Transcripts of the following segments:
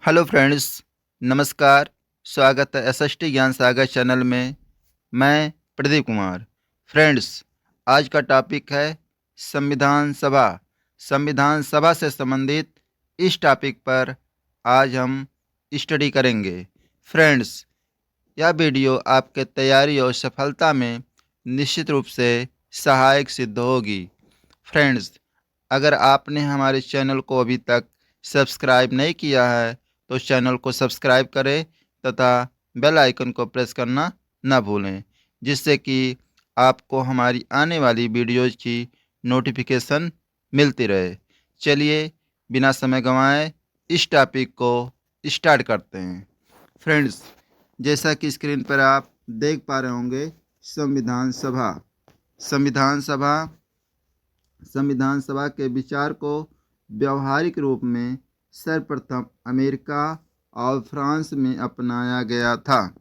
Hello friends, नमस्कार। स्वागत है एसएसटी ज्ञान सागर चैनल में। मैं प्रदीप कुमार। फ्रेंड्स, आज का टॉपिक है संविधान सभा। संविधान सभा से संबंधित इस टॉपिक पर आज हम स्टडी करेंगे। फ्रेंड्स, यह वीडियो आपके तैयारी और सफलता में निश्चित रूप से सहायक सिद्ध होगी। फ्रेंड्स, अगर आपने हमारे चैनल को अभी तक सब्सक्राइब नहीं किया है तो चैनल को सब्सक्राइब करें तथा बेल आइकन को प्रेस करना ना भूलें, जिससे कि आपको हमारी आने वाली वीडियोज़ की नोटिफिकेशन मिलती रहे। चलिए, बिना समय गंवाए इस टॉपिक को स्टार्ट करते हैं। फ्रेंड्स, जैसा कि स्क्रीन पर आप देख पा रहे होंगे, संविधान सभा। संविधान सभा संविधान सभा के विचार को व्यवहारिक रूप में सर्वप्रथम अमेरिका और फ्रांस में अपनाया गया था।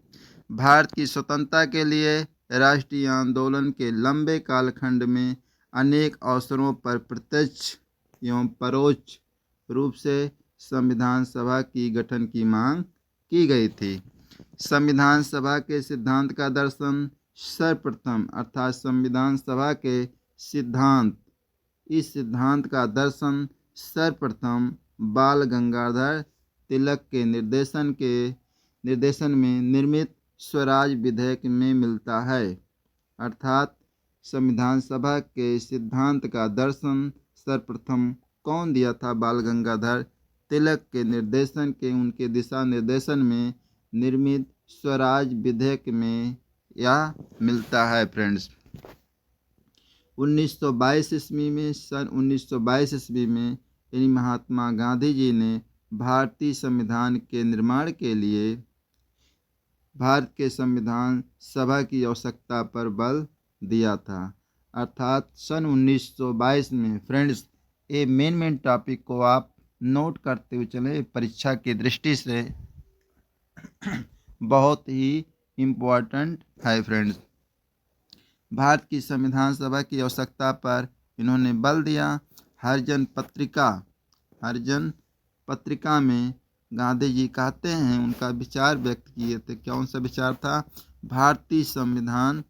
भारत की स्वतंत्रता के लिए राष्ट्रीय आंदोलन के लंबे कालखंड में अनेक अवसरों पर प्रत्यक्ष एवं परोक्ष रूप से संविधान सभा की गठन की मांग की गई थी। संविधान सभा के सिद्धांत का दर्शन सर्वप्रथम अर्थात संविधान सभा के सिद्धांत इस सिद्धांत का दर्शन सर्वप्रथम बाल गंगाधर तिलक के निर्देशन में निर्मित स्वराज विधेयक में मिलता है। अर्थात संविधान सभा के सिद्धांत का दर्शन सर्वप्रथम कौन दिया था? बाल गंगाधर तिलक के उनके दिशा निर्देशन में निर्मित स्वराज विधेयक में यह मिलता है। फ्रेंड्स, 1922 ईस्वी में यानी महात्मा गांधी जी ने भारतीय संविधान के निर्माण के लिए भारत के संविधान सभा की आवश्यकता पर बल दिया था। अर्थात सन 1922 में। फ्रेंड्स, ये मेन टॉपिक को आप नोट करते हुए चले, परीक्षा की दृष्टि से बहुत ही इम्पोर्टेंट है। फ्रेंड्स, भारत की संविधान सभा की आवश्यकता पर इन्होंने बल दिया। हरिजन पत्रिका में गांधी जी कहते हैं, उनका विचार व्यक्त किए थे। कौन सा विचार था? भारतीय संविधान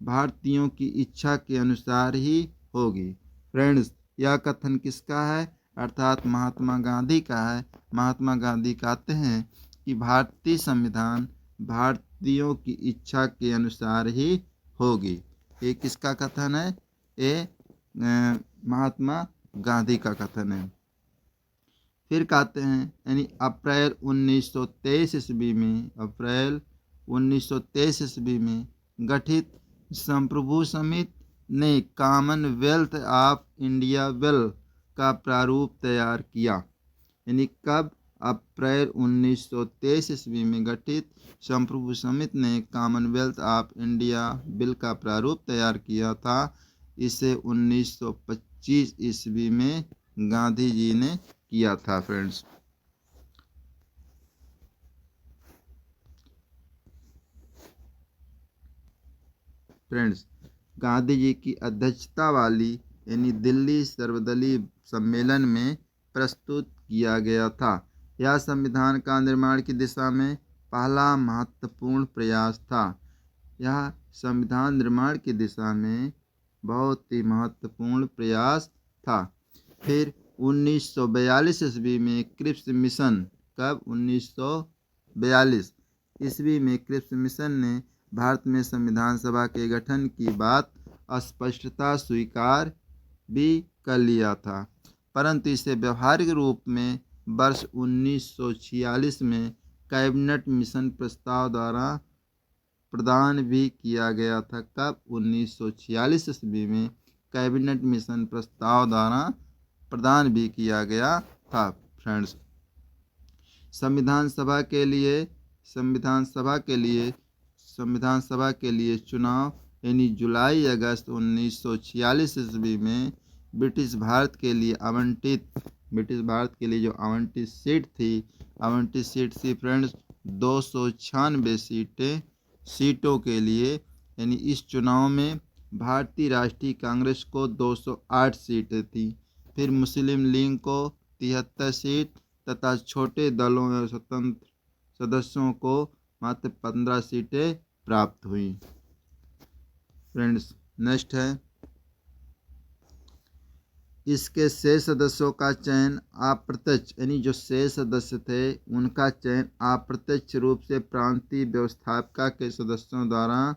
भारतीयों की इच्छा के अनुसार ही होगी। फ्रेंड्स, यह कथन किसका है? अर्थात महात्मा गांधी का है। महात्मा गांधी कहते हैं कि भारतीय संविधान भारतीयों की इच्छा के अनुसार ही होगी। ये किसका कथन है? ये महात्मा गांधी का कथन है। फिर कहते हैं, यानी अप्रैल 1923 ईस्वी में गठित संप्रभु समिति ने कॉमनवेल्थ ऑफ इंडिया बिल का प्रारूप तैयार किया। यानी कब? अप्रैल 1923 ईस्वी में गठित संप्रभु समिति ने कॉमनवेल्थ ऑफ इंडिया बिल का प्रारूप तैयार किया था। इसे 1925 ईस्वी में गांधी जी ने किया था। फ्रेंड्स, गांधी जी की अध्यक्षता वाली यानी दिल्ली सर्वदलीय सम्मेलन में प्रस्तुत किया गया था। यह संविधान का निर्माण की दिशा में पहला महत्वपूर्ण प्रयास था। यह संविधान निर्माण की दिशा में बहुत ही महत्वपूर्ण प्रयास था। फिर 1942 ईस्वी में क्रिप्स मिशन। कब? 1942 ईस्वी में क्रिप्स मिशन ने भारत में संविधान सभा के गठन की बात स्पष्टता स्वीकार भी कर लिया था, परंतु इसे व्यवहारिक रूप में वर्ष 1946 में कैबिनेट मिशन प्रस्ताव द्वारा प्रदान भी किया गया था। कब? 1946 ईस्वी में कैबिनेट मिशन प्रस्ताव द्वारा प्रदान भी किया गया था। फ्रेंड्स, संविधान सभा के लिए चुनाव यानी जुलाई अगस्त 1946 ईस्वी में ब्रिटिश भारत के लिए जो आवंटित सीट थी फ्रेंड्स 296 सीटों के लिए। यानी इस चुनाव में भारतीय राष्ट्रीय कांग्रेस को 208 सीटें थी। फिर मुस्लिम लीग को 73 सीट, तथा छोटे दलों और स्वतंत्र सदस्यों को मात्र 15 सीटें प्राप्त हुई। फ्रेंड्स, नेक्स्ट है, इसके शेष सदस्यों का चयन अप्रत्यक्ष, यानी जो शेष सदस्य थे उनका चयन अप्रत्यक्ष रूप से प्रांतीय व्यवस्थापिका के सदस्यों द्वारा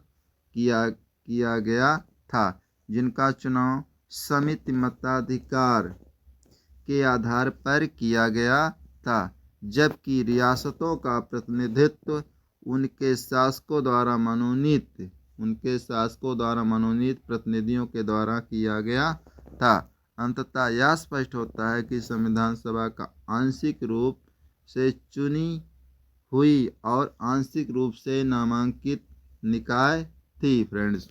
किया गया था, जिनका चुनाव समिति मताधिकार के आधार पर किया गया था, जबकि रियासतों का प्रतिनिधित्व उनके शासकों द्वारा मनोनीत प्रतिनिधियों के द्वारा किया गया था। अंततः यह स्पष्ट होता है कि संविधान सभा का आंशिक रूप से चुनी हुई और आंशिक रूप से नामांकित निकाय थी। फ्रेंड्स,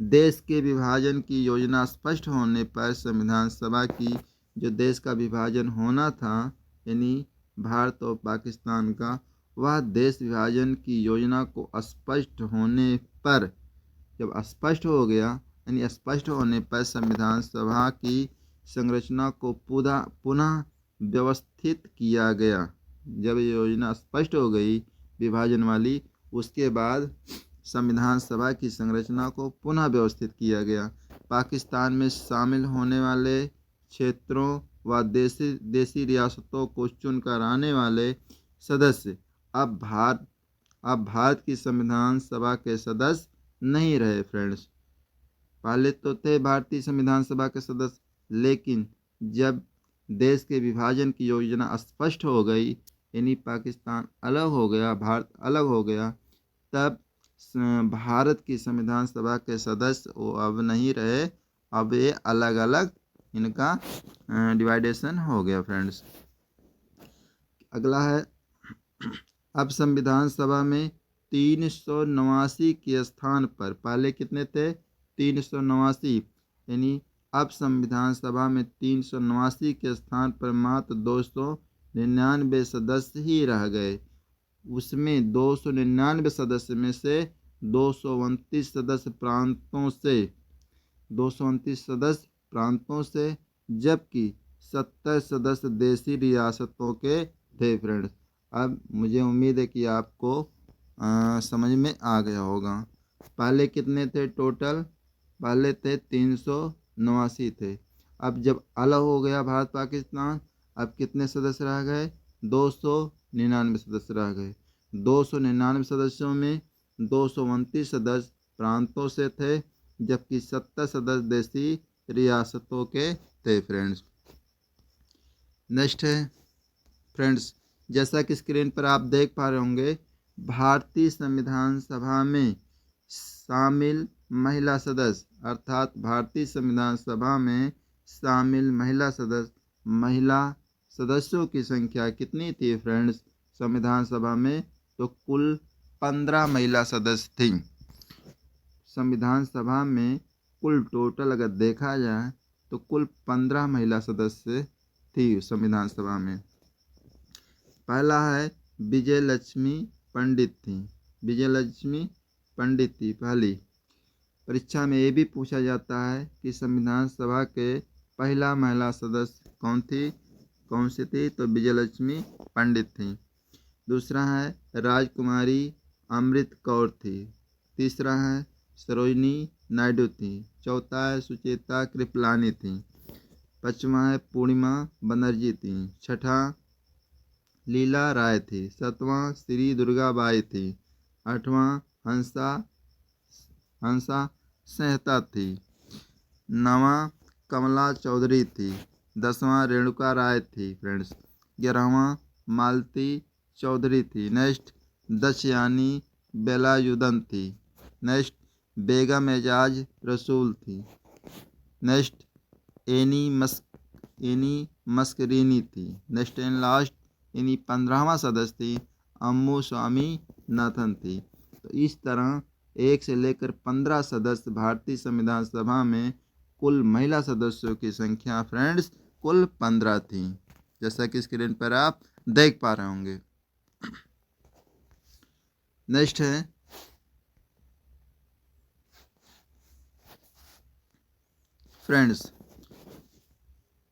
देश के विभाजन की योजना स्पष्ट होने पर संविधान सभा की जो देश का विभाजन होना था, यानी भारत और पाकिस्तान का, वह देश विभाजन की योजना को स्पष्ट होने पर, जब स्पष्ट हो गया, यानी स्पष्ट होने पर संविधान सभा की संरचना को पुनः व्यवस्थित किया गया। जब ये योजना स्पष्ट हो गई विभाजन वाली, उसके बाद संविधान सभा की संरचना को पुनः व्यवस्थित किया गया। पाकिस्तान में शामिल होने वाले क्षेत्रों व देसी रियासतों को चुनकर आने वाले सदस्य अब भारत की संविधान सभा के सदस्य नहीं रहे। फ्रेंड्स, पहले तो थे भारतीय संविधान सभा के सदस्य, लेकिन जब देश के विभाजन की योजना स्पष्ट हो गई, यानी पाकिस्तान अलग हो गया, भारत अलग हो गया, तब भारत की संविधान सभा के सदस्य वो अब नहीं रहे, अब ये अलग अलग इनका डिवाइडेशन हो गया। फ्रेंड्स, अगला है, अब संविधान सभा में 389 के स्थान पर, पहले कितने थे? 389, यानी अब संविधान सभा में 389 के स्थान पर मात्र 299 सदस्य ही रह गए। उसमें 299 सदस्य में से 229 सदस्य प्रांतों से, जबकि 70 सदस्य देसी रियासतों के थे। फ्रेंड्स, अब मुझे उम्मीद है कि आपको समझ में आ गया होगा। पहले कितने थे टोटल? पहले थे 389 थे। अब जब अलग हो गया भारत पाकिस्तान, अब कितने सदस्य रह गए? 299 सदस्य रह गए। 299 सदस्यों में 229 सदस्य प्रांतों से थे, जबकि 70 सदस्य देसी रियासतों के थे। फ्रेंड्स, नेक्स्ट है, फ्रेंड्स, जैसा कि स्क्रीन पर आप देख पा रहे होंगे, भारतीय संविधान सभा में शामिल महिला सदस्य, अर्थात भारतीय संविधान सभा में शामिल महिला सदस्यों की संख्या कितनी थी? फ्रेंड्स, संविधान सभा में तो कुल 15 महिला सदस्य थी। संविधान सभा में कुल टोटल अगर देखा जाए तो कुल 15 महिला सदस्य थी संविधान सभा में। पहला है विजय लक्ष्मी पंडित थी। विजयलक्ष्मी पंडित थी पहली। परीक्षा में ये भी पूछा जाता है कि संविधान सभा के पहला महिला सदस्य कौन सी थी? तो विजयलक्ष्मी पंडित थी। दूसरा है राजकुमारी अमृत कौर थी। तीसरा है सरोजिनी नायडू थी। चौथा है सुचेता कृपलानी थी। पांचवा है पूर्णिमा बनर्जी थी। छठा लीला राय थी। सातवां श्री दुर्गाबाई थी। आठवां हंसा सेहता थी। नौवां कमला चौधरी थी। 10वां रेणुका राय थी। फ्रेंड्स, 11वां मालती चौधरी थी। नेक्स्ट दशयानी बेलायुधन थी। नेक्स्ट बेगम एजाज रसूल थी। नेक्स्ट एनी मस्करीनी थी। नेक्स्ट एंड लास्ट यानी 15वां सदस्य थी अम्मू स्वामी नाथन थी। तो इस तरह 1 से लेकर 15 सदस्य भारतीय संविधान सभा में कुल महिला सदस्यों की संख्या फ्रेंड्स कुल 15 थी, जैसा कि स्क्रीन पर आप देख पा रहे होंगे। नेक्स्ट है फ्रेंड्स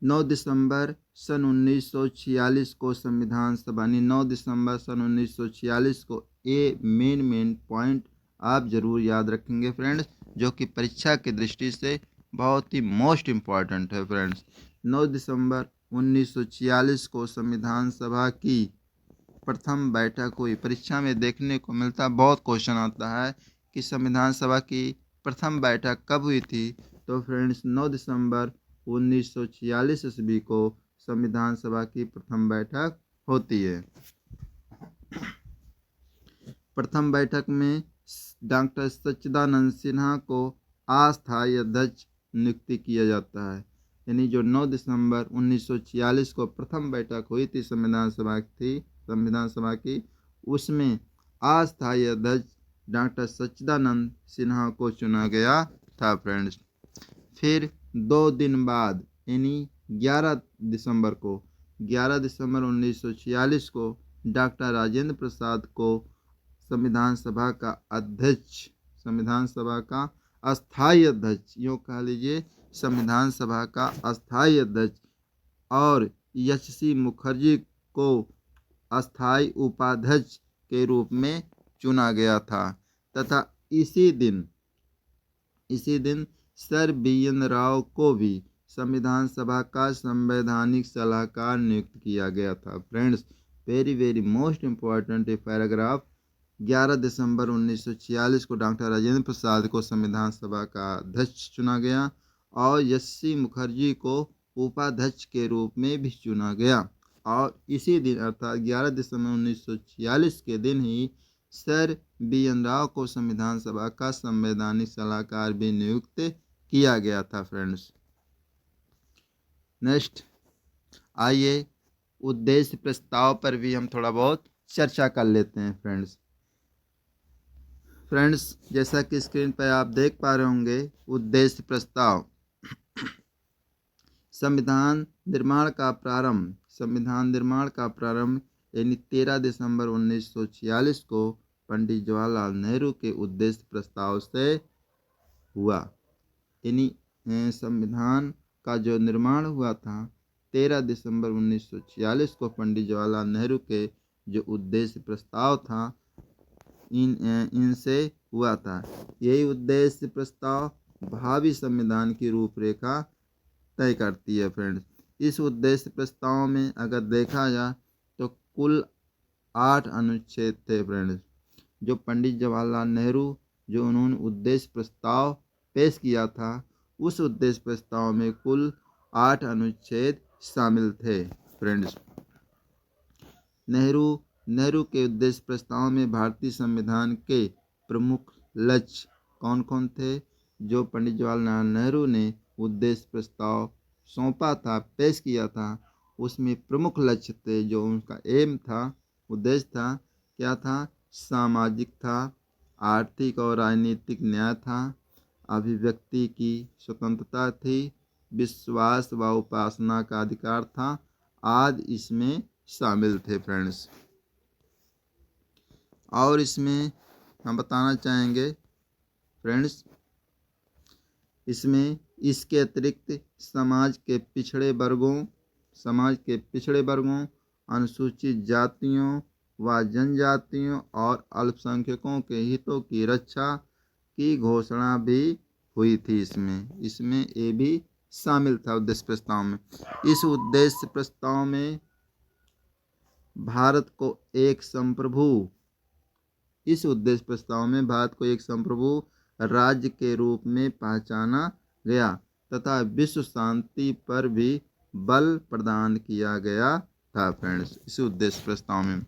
9 दिसंबर सन 1946 को संविधान सभा यानी 9 दिसंबर सन 1946 को ये मेन पॉइंट आप ज़रूर याद रखेंगे फ्रेंड्स, जो कि परीक्षा की दृष्टि से बहुत ही मोस्ट इम्पॉर्टेंट है फ्रेंड्स। 9 दिसंबर 1946 को संविधान सभा की प्रथम बैठक हुई। परीक्षा में देखने को मिलता, बहुत क्वेश्चन आता है कि संविधान सभा की प्रथम बैठक कब हुई थी। तो फ्रेंड्स 9 दिसंबर 1946 ईस्वी को संविधान सभा की प्रथम बैठक होती है। प्रथम बैठक में डॉक्टर सच्चिदानंद सिन्हा को अस्थायी अध्यक्ष नियुक्ति किया जाता है। यानी जो 9 दिसंबर 1946 को प्रथम बैठक हुई थी संविधान सभा की, उसमें अस्थायी अध्यक्ष डॉक्टर सच्चिदानंद सिन्हा को चुना गया था फ्रेंड्स। फिर 2 दिन बाद यानी 11 दिसंबर 1946 को डॉक्टर राजेंद्र प्रसाद को संविधान सभा का अस्थायी अध्यक्ष, यूँ कह लीजिए संविधान सभा का अस्थायी अध्यक्ष, और एच.सी. मुखर्जी को अस्थायी उपाध्यक्ष के रूप में चुना गया था तथा इसी दिन सर बी.एन. राव को भी संविधान सभा का संवैधानिक सलाहकार नियुक्त किया गया था friends. Very most important paragraph. 11 दिसंबर 1946 को डॉक्टर राजेंद्र प्रसाद को संविधान सभा का अध्यक्ष चुना गया और एच.सी. मुखर्जी को उपाध्यक्ष के रूप में भी चुना गया, और इसी दिन अर्थात 11 दिसंबर 1946 के दिन ही सर बी.एन. राव को संविधान सभा का संवैधानिक सलाहकार भी नियुक्त किया गया था फ्रेंड्स। नेक्स्ट आइए उद्देश्य प्रस्ताव पर भी हम थोड़ा बहुत चर्चा कर लेते हैं फ्रेंड्स। जैसा कि स्क्रीन पर आप देख पा रहे होंगे, उद्देश्य प्रस्ताव। संविधान निर्माण का प्रारंभ यानी 13 दिसंबर 1946 को पंडित जवाहरलाल नेहरू के उद्देश्य प्रस्ताव से हुआ। यानी संविधान का जो निर्माण हुआ था 13 दिसंबर 1946 को पंडित जवाहरलाल नेहरू के जो उद्देश्य प्रस्ताव था इनसे हुआ था। यही उद्देश्य प्रस्ताव भावी संविधान की रूपरेखा तय करती है फ्रेंड्स। इस उद्देश्य प्रस्ताव में अगर देखा जाए तो कुल 8 अनुच्छेद थे फ्रेंड्स। जो पंडित जवाहरलाल नेहरू जो उन्होंने उद्देश्य प्रस्ताव पेश किया था, उस उद्देश्य प्रस्ताव में कुल 8 अनुच्छेद शामिल थे फ्रेंड्स। नेहरू के उद्देश्य प्रस्ताव में भारतीय संविधान के प्रमुख लक्ष्य कौन कौन थे? जो पंडित जवाहरलाल नेहरू ने उद्देश्य प्रस्ताव सौंपा था, पेश किया था, उसमें प्रमुख लक्ष्य थे, जो उनका एम था, उद्देश्य था, क्या था? सामाजिक था, आर्थिक और राजनीतिक न्याय था, अभिव्यक्ति की स्वतंत्रता थी, विश्वास व उपासना का अधिकार था, आदि इसमें शामिल थे फ्रेंड्स। और इसमें हम बताना चाहेंगे फ्रेंड्स, इसमें इसके अतिरिक्त समाज के पिछड़े वर्गों, अनुसूचित जातियों व जनजातियों और अल्पसंख्यकों के हितों की रक्षा की घोषणा भी हुई थी। इसमें ये भी शामिल था उद्देश्य प्रस्ताव में। इस उद्देश्य प्रस्ताव में भारत को एक संप्रभु राज्य के रूप में पहचाना गया तथा विश्व शांति पर भी बल प्रदान किया गया था फ्रेंड्स। इस उद्देश्य प्रस्ताव में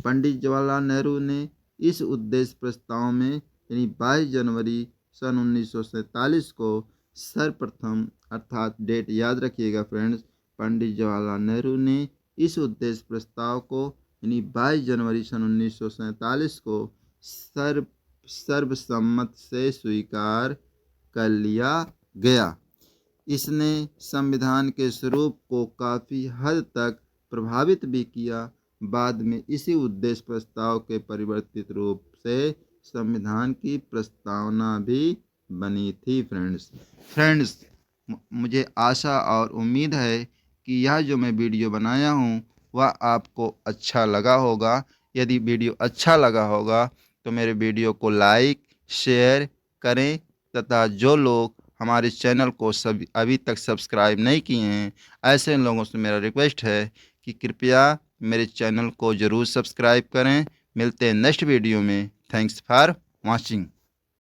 पंडित जवाहरलाल नेहरू ने इस उद्देश्य प्रस्ताव में यानी 22 जनवरी सन 1947 को सर्वप्रथम, अर्थात डेट याद रखिएगा फ्रेंड्स, पंडित जवाहरलाल नेहरू ने इस उद्देश्य प्रस्ताव को यानी 22 जनवरी सन 1947 को सर्वसम्मत से स्वीकार कर लिया गया। इसने संविधान के स्वरूप को काफ़ी हद तक प्रभावित भी किया। बाद में इसी उद्देश्य प्रस्ताव के परिवर्तित रूप से संविधान की प्रस्तावना भी बनी थी फ्रेंड्स। मुझे आशा और उम्मीद है कि यह जो मैं वीडियो बनाया हूँ वह आपको अच्छा लगा होगा। यदि वीडियो अच्छा लगा होगा तो मेरे वीडियो को लाइक शेयर करें तथा जो लोग हमारे चैनल को अभी तक सब्सक्राइब नहीं किए हैं, ऐसे लोगों से मेरा रिक्वेस्ट है कि कृपया मेरे चैनल को ज़रूर सब्सक्राइब करें। मिलते हैं नेक्स्ट वीडियो में। Thanks for watching.